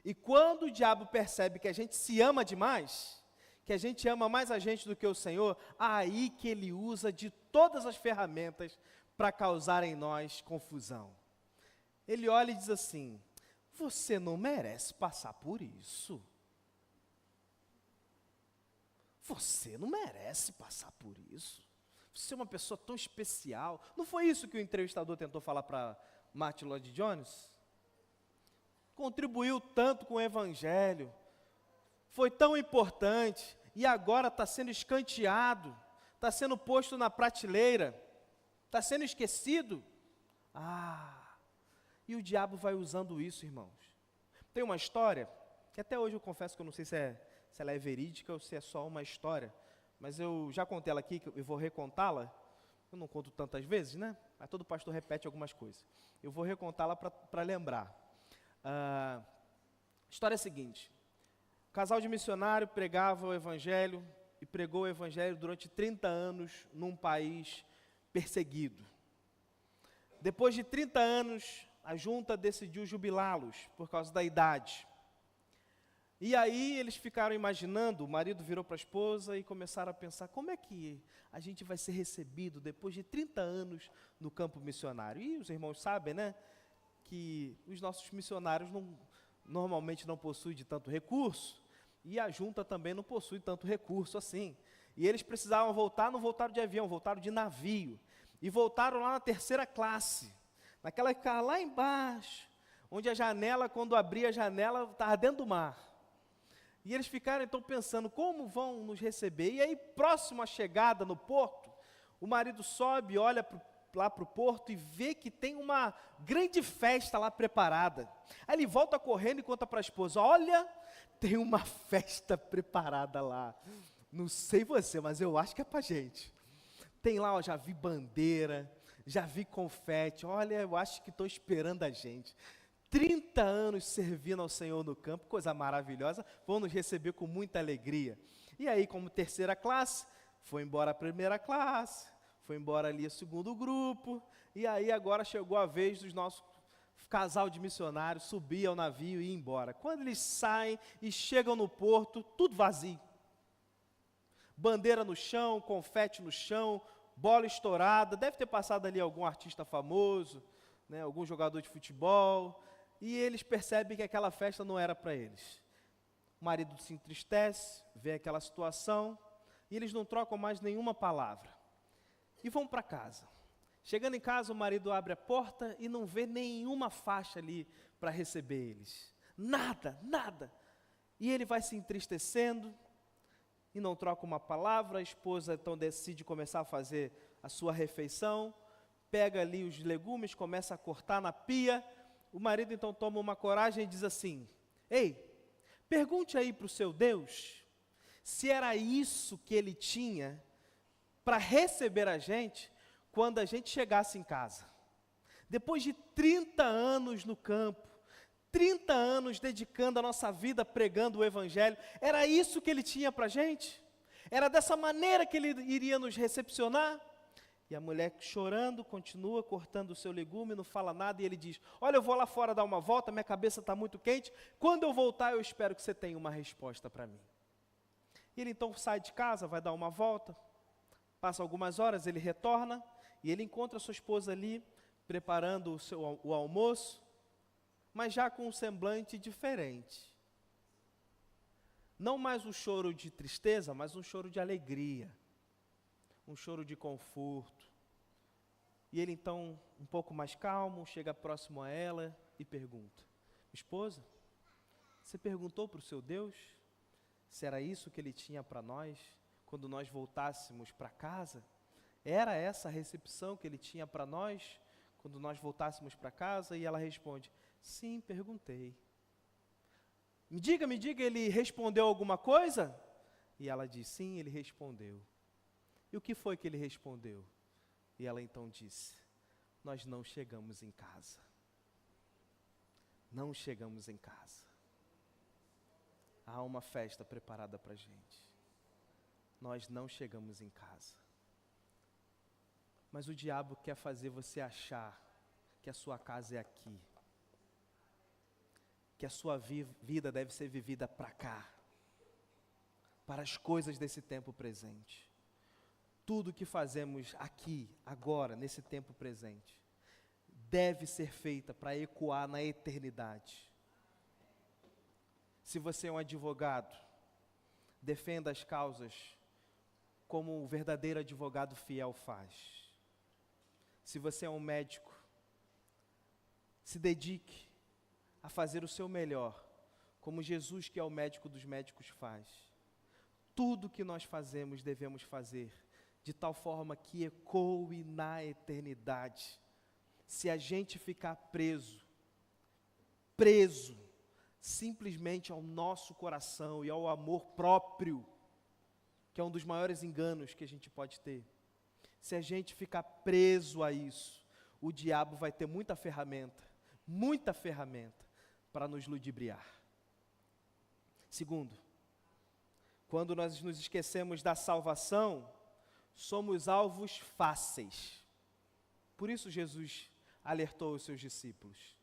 E quando o diabo percebe que a gente se ama demais, que a gente ama mais a gente do que o Senhor, aí que ele usa de todas as ferramentas para causar em nós confusão. Ele olha e diz assim: você não merece passar por isso. Você não merece passar por isso. Você é uma pessoa tão especial. Não foi isso que o entrevistador tentou falar para Martin Lloyd Jones? Contribuiu tanto com o Evangelho, foi tão importante, e agora está sendo escanteado, está sendo posto na prateleira, está sendo esquecido. E o diabo vai usando isso, irmãos. Tem uma história, que até hoje eu confesso que eu não sei se ela é verídica ou se é só uma história, mas eu já contei ela aqui, eu vou recontá-la. Eu não conto tantas vezes, né? Mas todo pastor repete algumas coisas. Eu vou recontá-la para lembrar. A história é a seguinte: o casal de missionário pregava o Evangelho e pregou o Evangelho durante 30 anos num país perseguido. Depois de 30 anos, a junta decidiu jubilá-los por causa da idade. E aí eles ficaram imaginando, o marido virou para a esposa e começaram a pensar: como é que a gente vai ser recebido depois de 30 anos no campo missionário? E os irmãos sabem, né, que os nossos missionários normalmente não possuem de tanto recurso, e a junta também não possui tanto recurso assim. E eles precisavam voltar, não voltaram de avião, voltaram de navio. E voltaram lá na 3ª classe, naquela que ficava lá embaixo, onde a janela, quando abria a janela, estava dentro do mar. E eles ficaram então pensando: como vão nos receber? E aí, próximo à chegada no porto, o marido sobe, olha lá para o porto e vê que tem uma grande festa lá preparada. Aí ele volta correndo e conta para a esposa: olha, tem uma festa preparada lá. Não sei você, mas eu acho que é para a gente. Tem lá, ó, já vi bandeira, já vi confete, olha, eu acho que estou esperando a gente. 30 anos servindo ao Senhor no campo, coisa maravilhosa, vão nos receber com muita alegria. E aí, como 3ª classe, foi embora a 1ª classe, foi embora ali o 2º grupo, e aí agora chegou a vez dos nossos casal de missionários subir ao navio e ir embora. Quando eles saem e chegam no porto, tudo vazio. Bandeira no chão, confete no chão, bola estourada, deve ter passado ali algum artista famoso, né, algum jogador de futebol, e eles percebem que aquela festa não era para eles. O marido se entristece, vê aquela situação, e eles não trocam mais nenhuma palavra. E vão para casa. Chegando em casa, o marido abre a porta e não vê nenhuma faixa ali para receber eles. Nada, nada. E ele vai se entristecendo e não troca uma palavra. A esposa então decide começar a fazer a sua refeição, pega ali os legumes, começa a cortar na pia. O marido então toma uma coragem e diz assim: ei, pergunte aí para o seu Deus se era isso que ele tinha para receber a gente quando a gente chegasse em casa. Depois de 30 anos no campo, 30 anos dedicando a nossa vida pregando o Evangelho, era isso que ele tinha para a gente? Era dessa maneira que ele iria nos recepcionar? E a mulher, chorando, continua cortando o seu legume, não fala nada, e ele diz: olha, eu vou lá fora dar uma volta, minha cabeça está muito quente, quando eu voltar eu espero que você tenha uma resposta para mim. E ele então sai de casa, vai dar uma volta, passa algumas horas, ele retorna, e ele encontra a sua esposa ali, preparando o almoço, mas já com um semblante diferente. Não mais um choro de tristeza, mas um choro de alegria. Um choro de conforto. E ele então, um pouco mais calmo, chega próximo a ela e pergunta: esposa, você perguntou para o seu Deus se era isso que ele tinha para nós, quando nós voltássemos para casa? Era essa a recepção que ele tinha para nós, quando nós voltássemos para casa? E ela responde, sim, perguntei. Me diga, ele respondeu alguma coisa? E ela diz, sim, ele respondeu. E o que foi que ele respondeu? E ela então disse, nós não chegamos em casa. Não chegamos em casa. Há uma festa preparada para a gente. Nós não chegamos em casa. Mas o diabo quer fazer você achar que a sua casa é aqui. Que a sua vida deve ser vivida para cá. Para as coisas desse tempo presente. Tudo que fazemos aqui, agora, nesse tempo presente, deve ser feita para ecoar na eternidade. Se você é um advogado, defenda as causas como o verdadeiro advogado fiel faz. Se você é um médico, se dedique a fazer o seu melhor, como Jesus, que é o médico dos médicos, faz. Tudo que nós fazemos, devemos fazer de tal forma que ecoe na eternidade. Se a gente ficar preso simplesmente ao nosso coração e ao amor próprio, que é um dos maiores enganos que a gente pode ter, se a gente ficar preso a isso, o diabo vai ter muita ferramenta para nos ludibriar. Segundo, quando nós nos esquecemos da salvação, somos alvos fáceis. Por isso Jesus alertou os seus discípulos.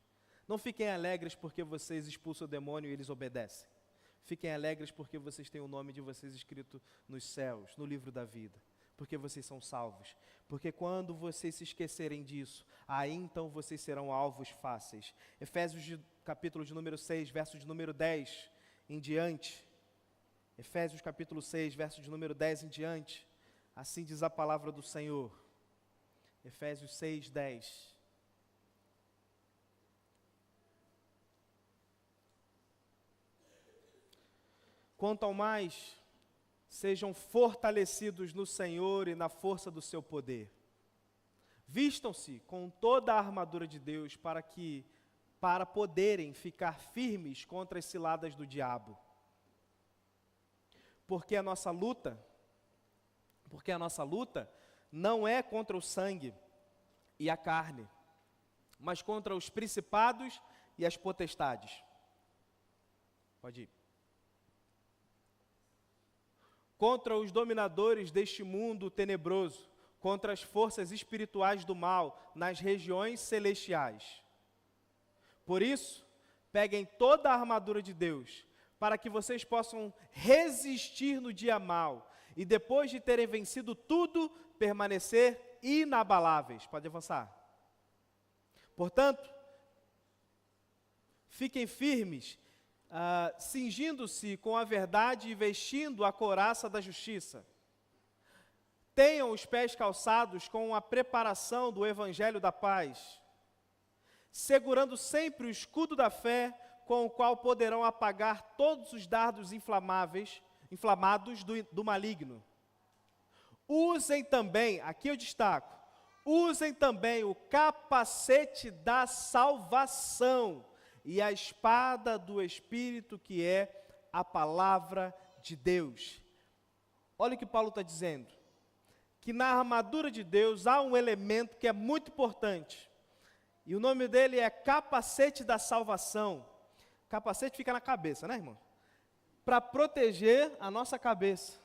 Não fiquem alegres porque vocês expulsam o demônio e eles obedecem. Fiquem alegres porque vocês têm o nome de vocês escrito nos céus, no livro da vida. Porque vocês são salvos. Porque quando vocês se esquecerem disso, aí então vocês serão alvos fáceis. Efésios capítulo de número 6, verso de número 10 em diante. Efésios capítulo 6, verso de número 10 em diante. Assim diz a palavra do Senhor. Efésios 6, 10. Quanto ao mais, sejam fortalecidos no Senhor e na força do seu poder. Vistam-se com toda a armadura de Deus para poderem ficar firmes contra as ciladas do diabo. Porque a nossa luta não é contra o sangue e a carne, mas contra os principados e as potestades. Pode ir. Contra os dominadores deste mundo tenebroso, contra as forças espirituais do mal nas regiões celestiais. Por isso, peguem toda a armadura de Deus, para que vocês possam resistir no dia mau, e depois de terem vencido tudo, permanecer inabaláveis. Pode avançar. Portanto, fiquem firmes, cingindo-se com a verdade e vestindo a couraça da justiça. Tenham os pés calçados com a preparação do evangelho da paz, segurando sempre o escudo da fé, com o qual poderão apagar todos os dardos inflamados do maligno. Usem também, aqui eu destaco, usem também o capacete da salvação e a espada do Espírito, que é a palavra de Deus. Olha o que Paulo está dizendo, que na armadura de Deus há um elemento que é muito importante, e o nome dele é capacete da salvação. Capacete fica na cabeça, né, irmão? Para proteger a nossa cabeça,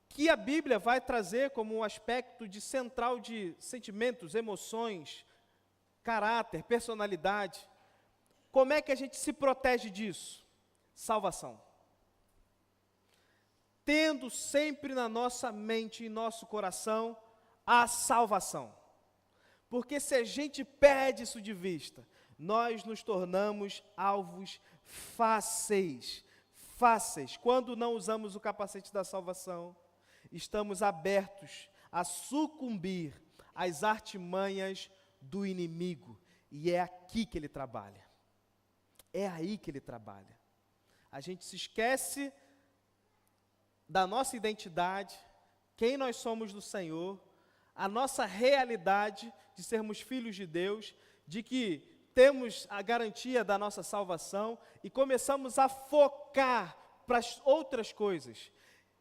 que a Bíblia vai trazer como um aspecto central de sentimentos, emoções, caráter, personalidade. Como é que a gente se protege disso? Salvação. Tendo sempre na nossa mente e nosso coração a salvação. Porque se a gente perde isso de vista, nós nos tornamos alvos fáceis. Quando não usamos o capacete da salvação, estamos abertos a sucumbir às artimanhas do inimigo. E é aqui que ele trabalha. É aí que ele trabalha. A gente se esquece da nossa identidade, quem nós somos do Senhor, a nossa realidade de sermos filhos de Deus, de que temos a garantia da nossa salvação e começamos a focar para as outras coisas.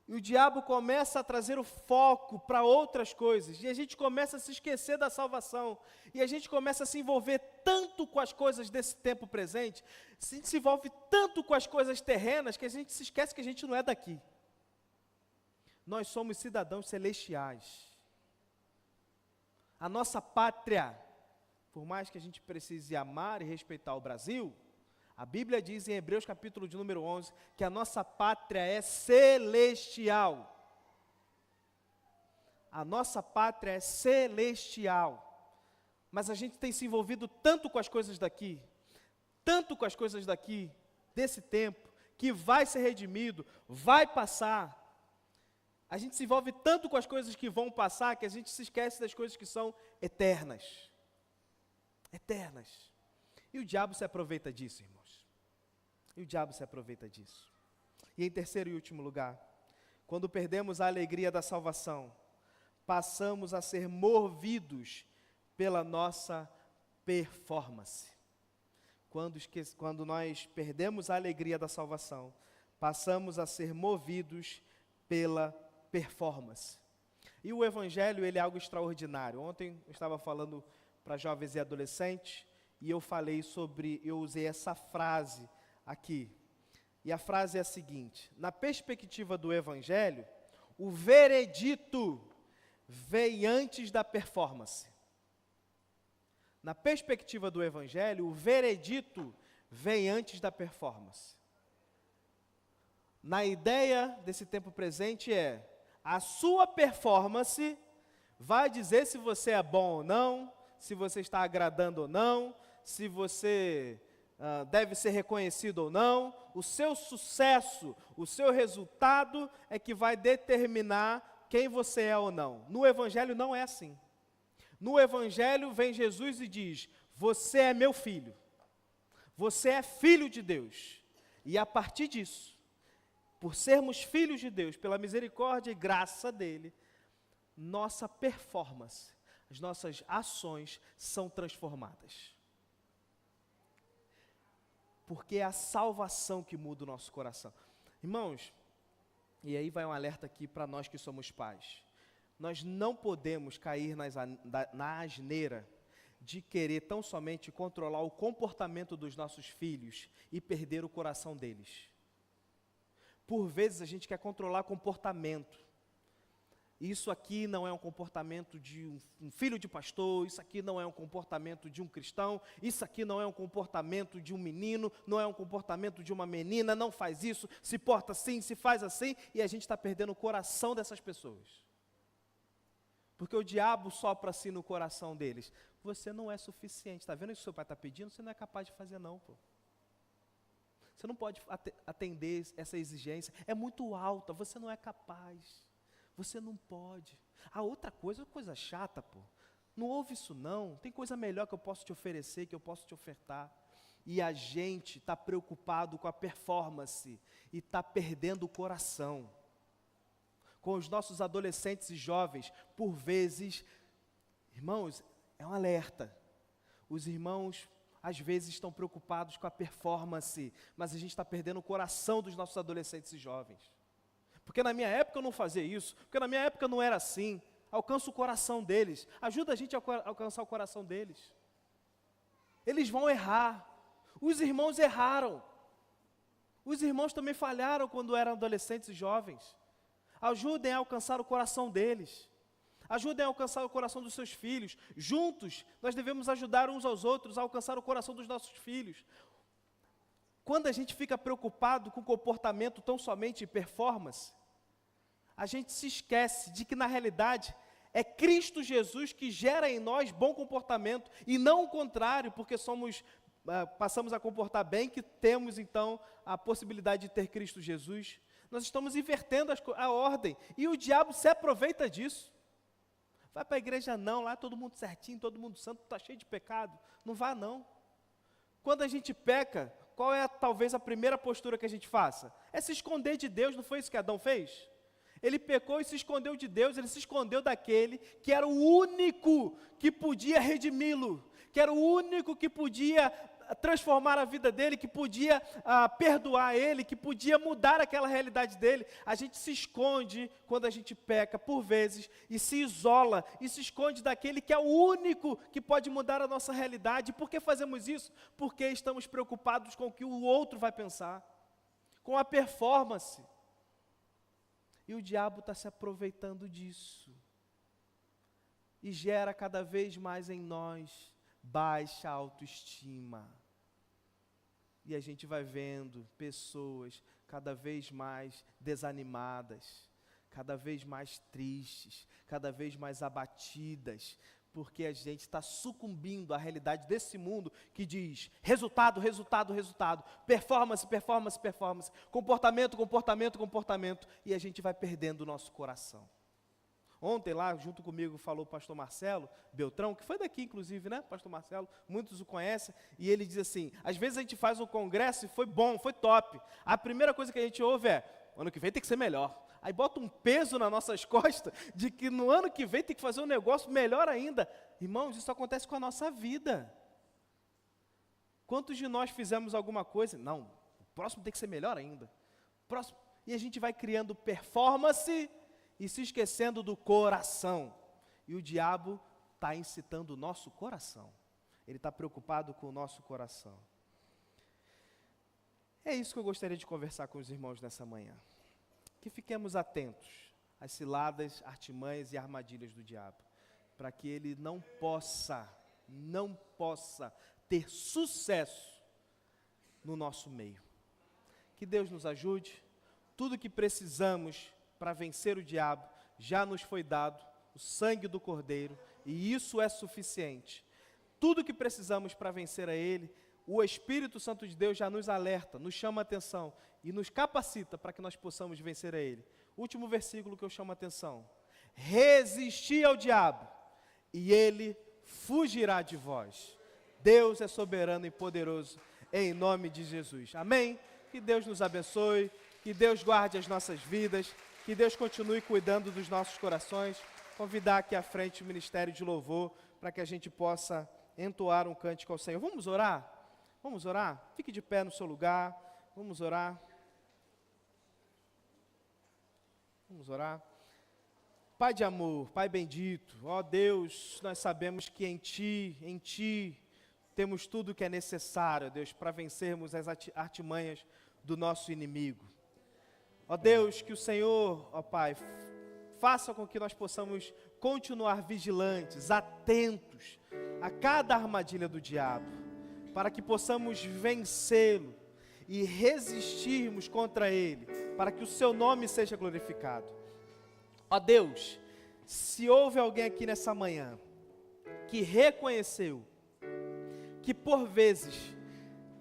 E o diabo começa a trazer o foco para outras coisas, e a gente começa a se esquecer da salvação, e a gente começa a se envolver tanto com as coisas desse tempo presente, a gente se envolve tanto com as coisas terrenas, que a gente se esquece que a gente não é daqui. Nós somos cidadãos celestiais. A nossa pátria, por mais que a gente precise amar e respeitar o Brasil, a Bíblia diz em Hebreus capítulo de número 11, que a nossa pátria é celestial. A nossa pátria é celestial. Mas a gente tem se envolvido tanto com as coisas daqui, desse tempo, que vai ser redimido, vai passar. A gente se envolve tanto com as coisas que vão passar, que a gente se esquece das coisas que são eternas. Eternas. E o diabo se aproveita disso, irmãos. E o diabo se aproveita disso. E em terceiro e último lugar, quando perdemos a alegria da salvação, passamos a ser movidos pela nossa performance. Quando nós perdemos a alegria da salvação, passamos a ser movidos pela performance. E o Evangelho, ele é algo extraordinário. Ontem eu estava falando para jovens e adolescentes, e eu usei essa frase aqui. E a frase é a seguinte: na perspectiva do Evangelho, o veredito vem antes da performance. Na perspectiva do Evangelho, o veredito vem antes da performance. Na ideia desse tempo presente a sua performance vai dizer se você é bom ou não, se você está agradando ou não, se você deve ser reconhecido ou não. O seu sucesso, o seu resultado é que vai determinar quem você é ou não. No Evangelho não é assim. No Evangelho vem Jesus e diz: você é meu filho, você é filho de Deus. E a partir disso, por sermos filhos de Deus, pela misericórdia e graça dele, nossa performance, as nossas ações são transformadas. Porque é a salvação que muda o nosso coração. Irmãos, e aí vai um alerta aqui para nós que somos pais. Nós não podemos cair na asneira de querer tão somente controlar o comportamento dos nossos filhos e perder o coração deles. Por vezes a gente quer controlar comportamento. Isso aqui não é um comportamento de um filho de pastor, isso aqui não é um comportamento de um cristão, isso aqui não é um comportamento de um menino, não é um comportamento de uma menina, não faz isso, se porta assim, se faz assim, e a gente está perdendo o coração dessas pessoas. Porque o diabo sopra assim no coração deles: você não é suficiente, está vendo isso que o seu pai está pedindo? Você não é capaz de fazer não, pô. Você não pode atender essa exigência, é muito alta, você não é capaz. Você não pode. A outra coisa chata, pô. Não ouve isso não, tem coisa melhor que eu posso te oferecer, que eu posso te ofertar. E a gente está preocupado com a performance e está perdendo o coração. Com os nossos adolescentes e jovens, por vezes, irmãos, é um alerta. Os irmãos, às vezes, estão preocupados com a performance, mas a gente está perdendo o coração dos nossos adolescentes e jovens. Porque na minha época eu não fazia isso, porque na minha época não era assim. Alcança o coração deles, ajuda a gente a alcançar o coração deles. Eles vão errar, os irmãos erraram, os irmãos também falharam quando eram adolescentes e jovens. Ajudem a alcançar o coração deles, ajudem a alcançar o coração dos seus filhos. Juntos, nós devemos ajudar uns aos outros a alcançar o coração dos nossos filhos. Quando a gente fica preocupado com o comportamento tão somente performance, a gente se esquece de que na realidade é Cristo Jesus que gera em nós bom comportamento e não o contrário, porque passamos a comportar bem, que temos então a possibilidade de ter Cristo Jesus. Nós estamos invertendo a ordem e o diabo se aproveita disso. Vai para a igreja não, lá é todo mundo certinho, todo mundo santo, está cheio de pecado. Não vá não. Quando a gente peca, qual é talvez a primeira postura que a gente faça? É se esconder de Deus, não foi isso que Adão fez? ele pecou e se escondeu de Deus, ele se escondeu daquele que era o único que podia redimi-lo, que era o único que podia transformar a vida dele, que podia perdoar ele, que podia mudar aquela realidade dele. A gente se esconde quando a gente peca, por vezes, e se isola, e se esconde daquele que é o único que pode mudar a nossa realidade. Por que fazemos isso? Porque estamos preocupados com o que o outro vai pensar, com a performance. E o diabo está se aproveitando disso, e gera cada vez mais em nós baixa autoestima. E a gente vai vendo pessoas cada vez mais desanimadas, cada vez mais tristes, cada vez mais abatidas, porque a gente está sucumbindo à realidade desse mundo que diz resultado, resultado, resultado, performance, performance, performance, comportamento, comportamento, comportamento, e a gente vai perdendo o nosso coração. Ontem lá, junto comigo, falou o pastor Marcelo Beltrão, que foi daqui, inclusive, né, pastor Marcelo, muitos o conhecem, e ele diz assim, às vezes a gente faz um congresso e foi bom, foi top. A primeira coisa que a gente ouve é, ano que vem tem que ser melhor. Aí bota um peso nas nossas costas, de que no ano que vem tem que fazer um negócio melhor ainda. Irmãos, isso acontece com a nossa vida. Quantos de nós fizemos alguma coisa? Não, o próximo tem que ser melhor ainda. Próximo. E a gente vai criando performance e se esquecendo do coração. E o diabo está incitando o nosso coração. Ele está preocupado com o nosso coração. É isso que eu gostaria de conversar com os irmãos nessa manhã. Que fiquemos atentos às ciladas, artimanhas e armadilhas do diabo, para que ele não possa ter sucesso no nosso meio. Que Deus nos ajude. Tudo que precisamos para vencer o diabo já nos foi dado, o sangue do Cordeiro, e isso é suficiente. Tudo que precisamos para vencer a ele, o Espírito Santo de Deus já nos alerta, nos chama a atenção e nos capacita para que nós possamos vencer a ele. Último versículo que eu chamo a atenção: resistir ao diabo e ele fugirá de vós. Deus é soberano e poderoso, em nome de Jesus. Amém? Que Deus nos abençoe, que Deus guarde as nossas vidas, que Deus continue cuidando dos nossos corações. Convidar aqui à frente o Ministério de Louvor, para que a gente possa entoar um cântico ao Senhor. Vamos orar? Vamos orar? Fique de pé no seu lugar. Vamos orar. Vamos orar. Pai de amor, Pai bendito, ó Deus, nós sabemos que em Ti, temos tudo o que é necessário, Deus, para vencermos as artimanhas do nosso inimigo. Ó Deus, que o Senhor, ó Pai, faça com que nós possamos continuar vigilantes, atentos a cada armadilha do diabo, para que possamos vencê-lo e resistirmos contra ele, para que o seu nome seja glorificado. Ó Deus, se houve alguém aqui nessa manhã que reconheceu que por vezes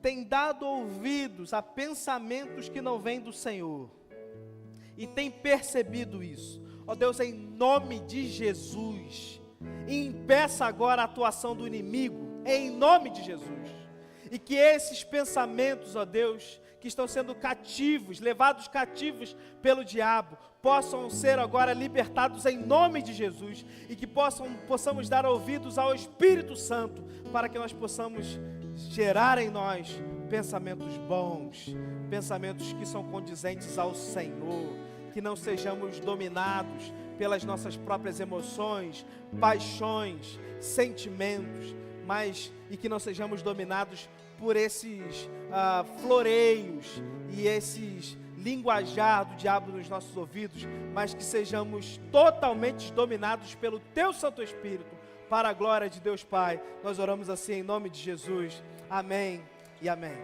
tem dado ouvidos a pensamentos que não vêm do Senhor e tem percebido isso, ó Deus, em nome de Jesus, impeça agora a atuação do inimigo, em nome de Jesus, e que esses pensamentos, ó Deus, que estão sendo cativos, levados cativos pelo diabo, possam ser agora libertados em nome de Jesus, e que possamos dar ouvidos ao Espírito Santo, para que nós possamos gerar em nós pensamentos bons, pensamentos que são condizentes ao Senhor, que não sejamos dominados pelas nossas próprias emoções, paixões, sentimentos, e que não sejamos dominados por esses floreios e esses linguajar do diabo nos nossos ouvidos, mas que sejamos totalmente dominados pelo Teu Santo Espírito, para a glória de Deus Pai. Nós oramos assim em nome de Jesus. Amém e amém.